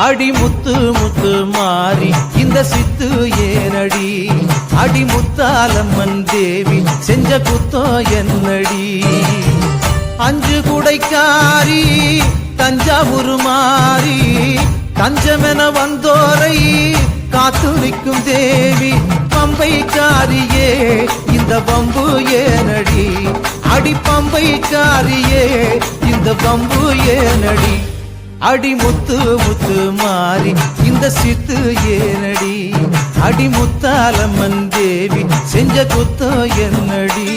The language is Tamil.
அடி முத்து முத்து மாறி இந்த சித்து ஏனடி அடி முத்தாலம்மன் தேவி செஞ்ச குத்தோ என்னடி அஞ்சு குடைக்காரி தஞ்சாவூர் மாறி தஞ்சமென வந்தோரை காத்து நிற்கும் தேவி பம்பைக்காரியே இந்த பம்பு ஏனடி அடி பம்பைக்காரியே இந்த பம்பு ஏனடி அடி முத்து முத்து மாறி இந்த சித்து ஏனடி அடி முத்தாலம்மன் தேவி செஞ்ச குத்தோ என்னடி